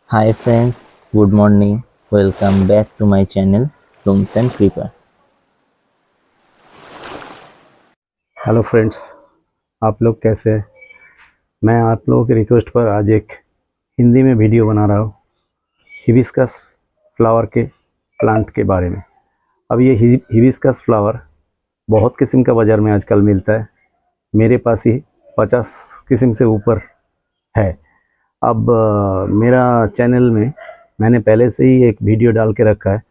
Hi friends, good morning. Welcome back to my channel Blooms and Creeper. Hello friends, आप लोग कैसे हैं? मैं आप लोगों के रिक्वेस्ट पर आज एक हिंदी में वीडियो बना रहा हूँ हिबिस्कस फ्लावर के प्लांट के बारे में। अब ये हिबिस्कस फ्लावर बहुत किस्म का बाज़ार में आजकल मिलता है। मेरे पास ही 50 किस्म से ऊपर है। अब मेरा चैनल में मैंने पहले से ही एक वीडियो डाल के रखा है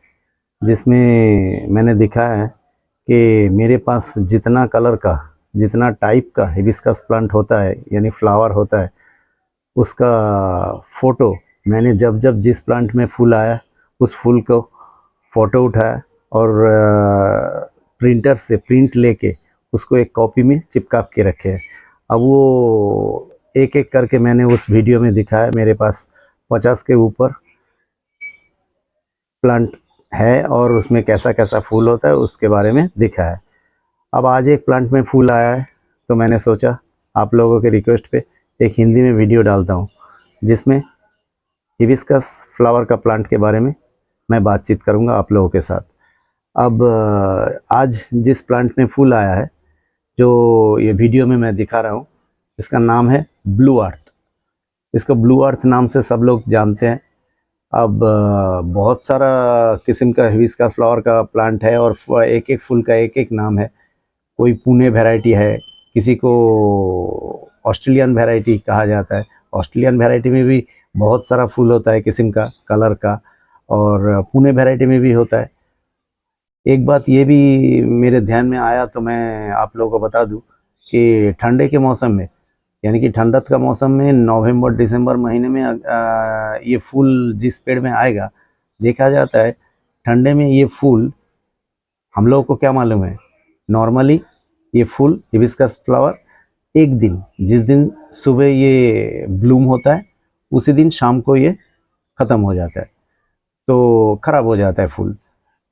जिसमें मैंने दिखाया है कि मेरे पास जितना कलर का, जितना टाइप का हिबिस्कस प्लांट होता है यानी फ्लावर होता है, उसका फ़ोटो मैंने जब जब जिस प्लांट में फूल आया उस फूल को फ़ोटो उठाया और प्रिंटर से प्रिंट लेके उसको एक कॉपी में चिपका के रखे है। अब वो एक एक करके मैंने उस वीडियो में दिखाया। मेरे पास 50 के ऊपर प्लांट है और उसमें कैसा कैसा फूल होता है उसके बारे में दिखाया है। अब आज एक प्लांट में फूल आया है तो मैंने सोचा आप लोगों के रिक्वेस्ट पे एक हिंदी में वीडियो डालता हूँ जिसमें हिबिस्कस फ्लावर का प्लांट के बारे में मैं बातचीत करूँगा आप लोगों के साथ। अब आज जिस प्लांट में फूल आया है जो ये वीडियो में मैं दिखा रहा हूँ, इसका नाम है ब्लू अर्थ। इसको ब्लू अर्थ नाम से सब लोग जानते हैं। अब बहुत सारा किस्म का हिबिस्कस फ्लावर का प्लांट है और एक एक फूल का एक एक नाम है। कोई पुणे वैरायटी है, किसी को ऑस्ट्रेलियन वैरायटी कहा जाता है। ऑस्ट्रेलियन वैरायटी में भी बहुत सारा फूल होता है किस्म का, कलर का, और पुणे वैरायटी में भी होता है। एक बात ये भी मेरे ध्यान में आया तो मैं आप लोगों को बता दूं कि ठंडे के मौसम में यानी कि ठंडक का मौसम में नवंबर दिसंबर महीने में ये फूल जिस पेड़ में आएगा, देखा जाता है ठंडे में ये फूल हम लोगों को क्या मालूम है, नॉर्मली ये फूल हिबिस्कस फ्लावर एक दिन, जिस दिन सुबह ये ब्लूम होता है उसी दिन शाम को ये ख़त्म हो जाता है, तो ख़राब हो जाता है फूल।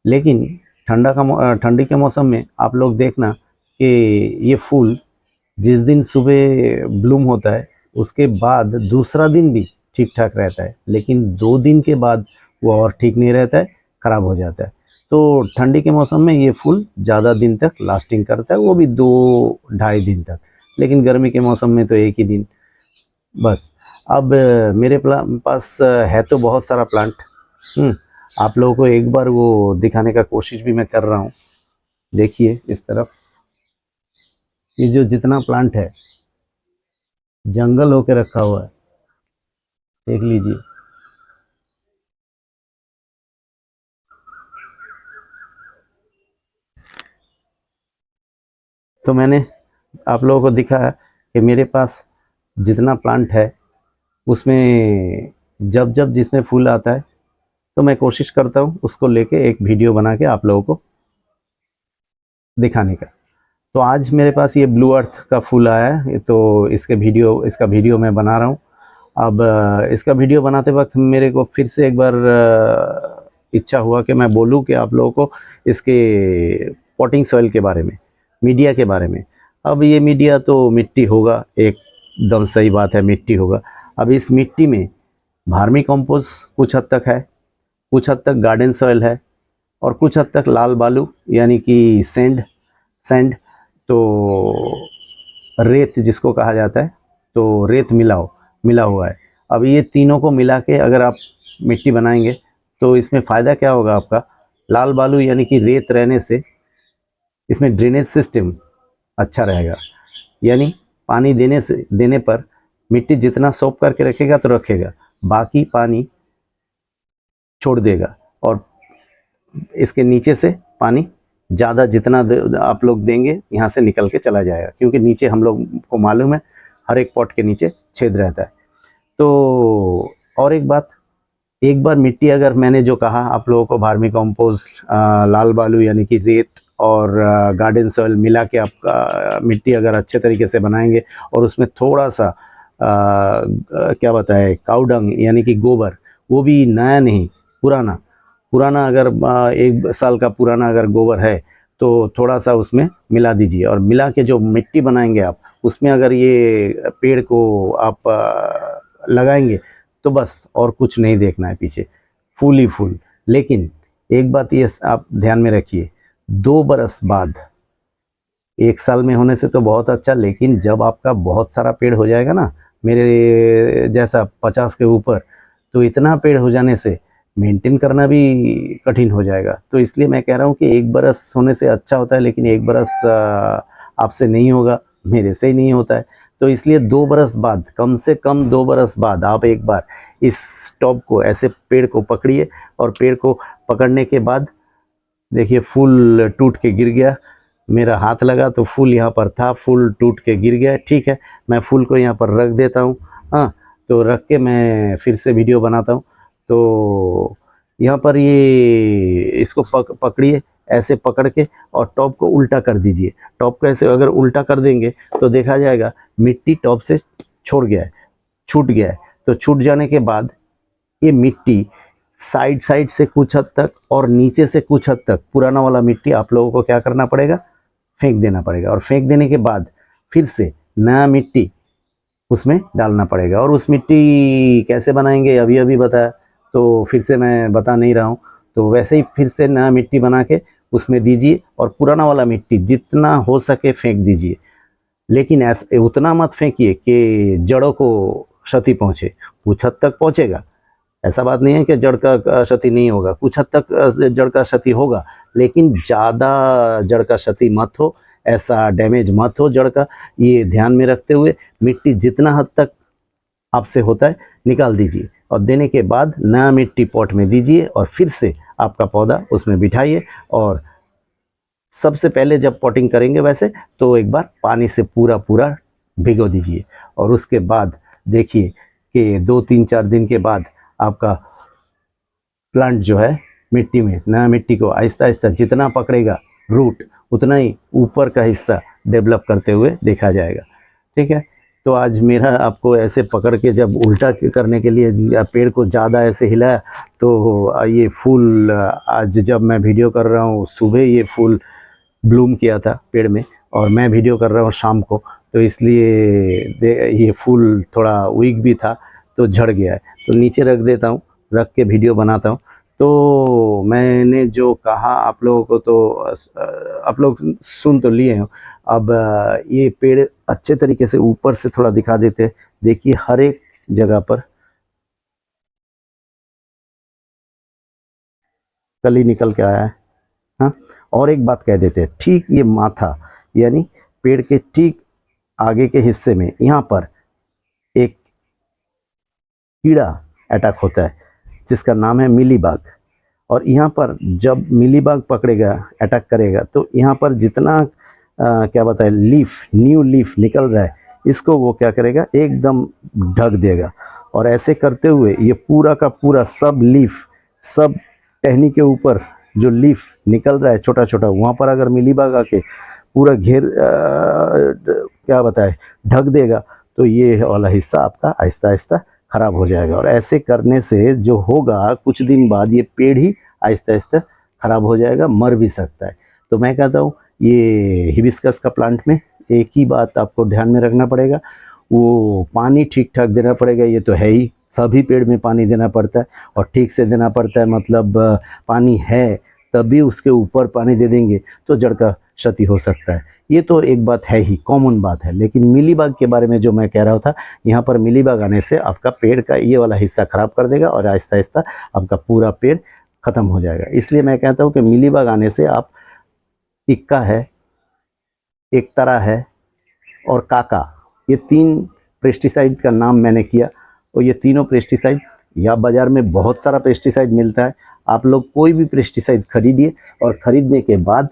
लेकिन ठंडी के मौसम में आप लोग देखना कि ये फूल जिस दिन सुबह ब्लूम होता है उसके बाद दूसरा दिन भी ठीक ठाक रहता है, लेकिन 2 दिन के बाद वो और ठीक नहीं रहता है, ख़राब हो जाता है। तो ठंडी के मौसम में ये फूल ज़्यादा दिन तक लास्टिंग करता है, वो भी 2 ढाई दिन तक। लेकिन गर्मी के मौसम में तो एक ही दिन बस। अब मेरे पास है तो बहुत सारा प्लांट। आप लोगों को एक बार वो दिखाने का कोशिश भी मैं कर रहा हूँ। देखिए इस तरफ ये जो जितना प्लांट है जंगल होके रखा हुआ है, देख लीजिए। तो मैंने आप लोगों को दिखाया कि मेरे पास जितना प्लांट है उसमें जब जब जिसमें फूल आता है तो मैं कोशिश करता हूँ उसको लेके एक वीडियो बना के आप लोगों को दिखाने का। तो आज मेरे पास ये ब्लू अर्थ का फूल आया है तो इसका वीडियो मैं बना रहा हूँ। अब इसका वीडियो बनाते वक्त मेरे को फिर से एक बार इच्छा हुआ कि मैं बोलूँ कि आप लोगों को इसके पॉटिंग सॉइल के बारे में, मीडिया के बारे में। अब ये मीडिया तो मिट्टी होगा, एकदम सही बात है, मिट्टी होगा। अब इस मिट्टी में भार्मी कंपोस्ट कुछ हद तक है, कुछ हद तक गार्डन सॉइल है और कुछ हद तक लाल बालू यानी कि सैंड सैंड तो रेत जिसको कहा जाता है, तो रेत मिला हुआ है। अब ये तीनों को मिला के अगर आप मिट्टी बनाएंगे तो इसमें फ़ायदा क्या होगा आपका, लाल बालू यानी कि रेत रहने से इसमें ड्रेनेज सिस्टम अच्छा रहेगा। यानी पानी देने पर मिट्टी जितना सोप करके रखेगा तो रखेगा, बाकी पानी छोड़ देगा और इसके नीचे से पानी ज़्यादा जितना आप लोग देंगे यहाँ से निकल के चला जाएगा, क्योंकि नीचे हम लोग को मालूम है हर एक पॉट के नीचे छेद रहता है। तो और एक बात, एक बार मिट्टी अगर मैंने जो कहा आप लोगों को वर्मी कंपोस्ट, लाल बालू यानी कि रेत और गार्डन सॉइल मिला के आपका मिट्टी अगर अच्छे तरीके से बनाएंगे और उसमें थोड़ा सा क्या बताए काऊ डंग यानी कि गोबर, वो भी नया नहीं पुराना, पुराना अगर 1 साल का पुराना अगर गोबर है तो थोड़ा सा उसमें मिला दीजिए और मिला के जो मिट्टी बनाएंगे आप उसमें अगर ये पेड़ को आप लगाएंगे तो बस और कुछ नहीं देखना है पीछे, फूल ही फूल। लेकिन एक बात ये आप ध्यान में रखिए, 2 बरस बाद, 1 साल में होने से तो बहुत अच्छा, लेकिन जब आपका बहुत सारा पेड़ हो जाएगा ना, मेरे जैसा 50 के ऊपर, तो इतना पेड़ हो जाने से मेंटेन करना भी कठिन हो जाएगा। तो इसलिए मैं कह रहा हूँ कि 1 बरस होने से अच्छा होता है, लेकिन 1 बरस आपसे नहीं होगा, मेरे से ही नहीं होता है। तो इसलिए 2 बरस बाद, कम से कम 2 बरस बाद आप एक बार इस टॉप को, ऐसे पेड़ को पकड़िए, और पेड़ को पकड़ने के बाद देखिए फूल टूट के गिर गया। मेरा हाथ लगा तो फूल यहाँ पर था, फूल टूट के गिर गया। ठीक है, मैं फूल को यहाँ पर रख देता हूँ। हाँ, तो रख के मैं फिर से वीडियो बनाता हूँ। तो यहाँ पर ये इसको पकड़िए, ऐसे पकड़ के और टॉप को उल्टा कर दीजिए। टॉप को ऐसे अगर उल्टा कर देंगे तो देखा जाएगा मिट्टी टॉप से छोड़ गया है, छूट गया है। तो छूट जाने के बाद ये मिट्टी साइड साइड से कुछ हद तक और नीचे से कुछ हद तक, पुराना वाला मिट्टी आप लोगों को क्या करना पड़ेगा, फेंक देना पड़ेगा। और फेंक देने के बाद फिर से नया मिट्टी उसमें डालना पड़ेगा। और उस मिट्टी कैसे बनाएंगे अभी अभी बताया, तो फिर से मैं बता नहीं रहा हूँ। तो वैसे ही फिर से नया मिट्टी बना के उसमें दीजिए, और पुराना वाला मिट्टी जितना हो सके फेंक दीजिए। लेकिन ऐसे उतना मत फेंकिए कि जड़ों को क्षति पहुँचे। कुछ हद तक पहुँचेगा, ऐसा बात नहीं है कि जड़ का क्षति नहीं होगा, कुछ हद तक जड़ का क्षति होगा, लेकिन ज़्यादा जड़ का क्षति मत हो, ऐसा डैमेज मत हो जड़ का। ये ध्यान में रखते हुए मिट्टी जितना हद तक आपसे होता है निकाल दीजिए, और देने के बाद नया मिट्टी पॉट में दीजिए, और फिर से आपका पौधा उसमें बिठाइए। और सबसे पहले जब पॉटिंग करेंगे वैसे तो एक बार पानी से पूरा पूरा भिगो दीजिए, और उसके बाद देखिए कि 2-3-4 दिन के बाद आपका प्लांट जो है मिट्टी में, नया मिट्टी को आहिस्ता आहिस्ता जितना पकड़ेगा रूट, उतना ही ऊपर का हिस्सा डेवलप करते हुए देखा जाएगा। ठीक है, तो आज मेरा आपको ऐसे पकड़ के जब उल्टा करने के लिए पेड़ को ज़्यादा ऐसे हिलाया, तो ये फूल आज जब मैं वीडियो कर रहा हूँ, सुबह ये फूल ब्लूम किया था पेड़ में, और मैं वीडियो कर रहा हूँ शाम को, तो इसलिए ये फूल थोड़ा वीक भी था तो झड़ गया है। तो नीचे रख देता हूँ, रख के वीडियो बनाता हूँ। तो मैंने जो कहा आप लोगों को, तो आप लोग सुन तो लिए हैं। अब ये पेड़ अच्छे तरीके से ऊपर से थोड़ा दिखा देते हैं। देखिए हर एक जगह पर कली निकल के आया है। हाँ, और एक बात कह देते हैं, ठीक ये माथा यानी पेड़ के ठीक आगे के हिस्से में यहाँ पर एक कीड़ा अटैक होता है जिसका नाम है मिलीबाग। और यहाँ पर जब मिलीबाग पकड़ेगा, अटैक करेगा, तो यहाँ पर जितना क्या बताए न्यू लीफ निकल रहा है, इसको वो क्या करेगा, एकदम ढक देगा। और ऐसे करते हुए ये पूरा का पूरा सब लीफ, सब टहनी के ऊपर जो लीफ निकल रहा है छोटा छोटा, वहाँ पर अगर मिलीबाग आके पूरा क्या बताए ढक देगा, तो ये वाला हिस्सा आपका आहिस्ता आहिस्ता खराब हो जाएगा। और ऐसे करने से जो होगा, कुछ दिन बाद ये पेड़ ही आहिस्ता आहिस्ता खराब हो जाएगा, मर भी सकता है। तो मैं कहता हूँ ये हिबिस्कस का प्लांट में एक ही बात आपको ध्यान में रखना पड़ेगा, वो पानी ठीक ठाक देना पड़ेगा। ये तो है ही, सभी पेड़ में पानी देना पड़ता है, और ठीक से देना पड़ता है। मतलब पानी है तभी उसके ऊपर पानी दे देंगे तो जड़ का क्षति हो सकता है। ये तो एक बात है ही, कॉमन बात है। लेकिन मिलीबाग के बारे में जो मैं कह रहा था, यहाँ पर मिलीबाग आने से आपका पेड़ का ये वाला हिस्सा खराब कर देगा, और आहिस्ता आहिस्ता आपका पूरा पेड़ ख़त्म हो जाएगा। इसलिए मैं कहता हूँ कि मिलीबाग आने से आप इक्का है, एकतारा है और काका, ये 3 पेस्टिसाइड का नाम मैंने किया। और ये तीनों पेस्टिसाइड, या बाज़ार में बहुत सारा पेस्टिसाइड मिलता है, आप लोग कोई भी पेस्टिसाइड खरीदिए, और ख़रीदने के बाद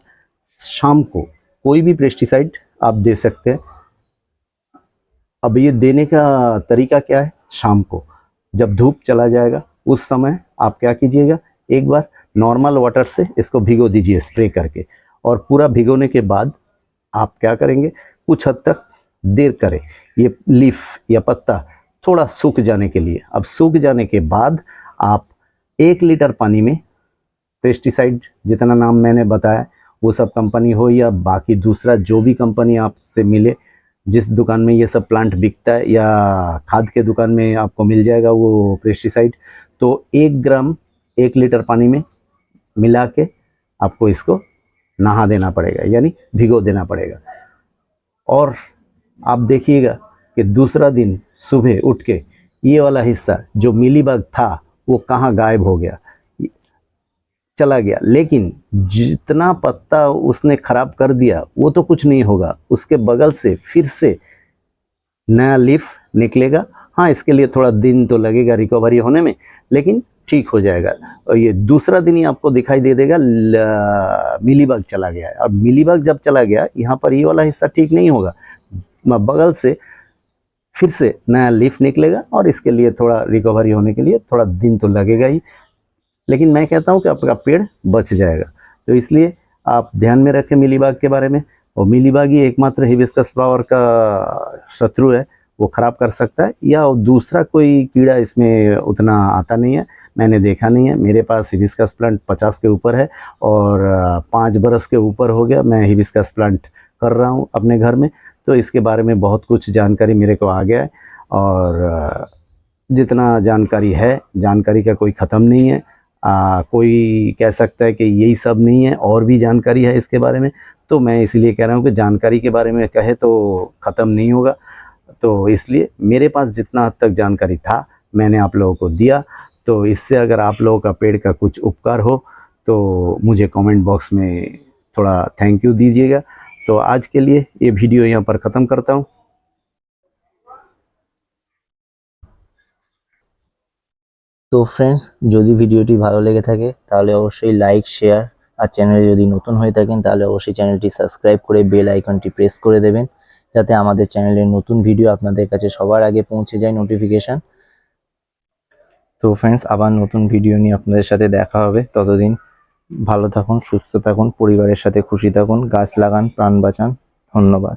शाम को कोई भी पेस्टिसाइड आप दे सकते हैं। अब ये देने का तरीका क्या है, शाम को जब धूप चला जाएगा उस समय आप क्या कीजिएगा, एक बार नॉर्मल वाटर से इसको भिगो दीजिए स्प्रे करके। और पूरा भिगोने के बाद आप क्या करेंगे, कुछ हद तक देर करें ये लीफ या पत्ता थोड़ा सूख जाने के लिए। अब सूख जाने के बाद आप 1 लीटर पानी में पेस्टिसाइड, जितना नाम मैंने बताया, वो सब कंपनी हो या बाकी दूसरा जो भी कंपनी आपसे मिले, जिस दुकान में ये सब प्लांट बिकता है या खाद के दुकान में आपको मिल जाएगा वो पेस्टिसाइड, तो 1 ग्राम 1 लीटर पानी में मिला के आपको इसको नहा देना पड़ेगा, यानी भिगो देना पड़ेगा। और आप देखिएगा कि दूसरा दिन सुबह उठ के ये वाला हिस्सा जो मिलीबग था वो कहाँ गायब हो गया, चला गया। लेकिन जितना पत्ता उसने खराब कर दिया वो तो कुछ नहीं होगा, उसके बगल से फिर से नया लीफ निकलेगा। हाँ, इसके लिए थोड़ा दिन तो लगेगा रिकवरी होने में, लेकिन ठीक हो जाएगा। और ये दूसरा दिन ही आपको दिखाई दे देगा मिलीबग चला गया है। और मिलीबग जब चला गया, यहाँ पर ये वाला हिस्सा ठीक नहीं होगा, बगल से फिर से नया लीफ निकलेगा और इसके लिए थोड़ा रिकवरी होने के लिए थोड़ा दिन तो लगेगा ही, लेकिन मैं कहता हूँ कि आपका पेड़ बच जाएगा। तो इसलिए आप ध्यान में रखें मिलीबग के बारे में। और मिलीबग ही एकमात्र हिबिस्कस फ्लावर का शत्रु है, वो ख़राब कर सकता है, या दूसरा कोई कीड़ा इसमें उतना आता नहीं है, मैंने देखा नहीं है। मेरे पास हिबिस्कस प्लांट 50 के ऊपर है और 5 बरस के ऊपर हो गया मैं हिबिस्कस प्लांट कर रहा हूँ अपने घर में, तो इसके बारे में बहुत कुछ जानकारी मेरे को आ गया है। और जितना जानकारी है, जानकारी का कोई ख़त्म नहीं है। कोई कह सकता है कि यही सब नहीं है, और भी जानकारी है इसके बारे में, तो मैं इसलिए कह रहा हूँ कि जानकारी के बारे में कहे तो ख़त्म नहीं होगा। तो इसलिए मेरे पास जितना हद तक जानकारी था मैंने आप लोगों को दिया। तो इससे अगर आप लोगों का पेड़ का कुछ उपकार हो तो मुझे कमेंट बॉक्स में थोड़ा थैंक यू दीजिएगा। तो आज के लिए ये वीडियो यहाँ पर ख़त्म करता हूँ। তো ফ্রেন্ডস, যদি ভিডিওটি ভালো লেগে থাকে তাহলে অবশ্যই লাইক, শেয়ার, আর চ্যানেলে যদি নতুন হয়ে থাকেন তাহলে অবশ্যই চ্যানেলটি সাবস্ক্রাইব করে বেল আইকনটি প্রেস করে দেবেন, যাতে আমাদের চ্যানেলের নতুন ভিডিও আপনাদের কাছে সবার আগে পৌঁছে যায় নোটিফিকেশান। তো ফ্রেন্ডস, আবার নতুন ভিডিও নিয়ে আপনাদের সাথে দেখা হবে। ততদিন ভালো থাকুন, সুস্থ থাকুন, পরিবারের সাথে খুশি থাকুন, গাছ লাগান, প্রাণ বাঁচান। ধন্যবাদ।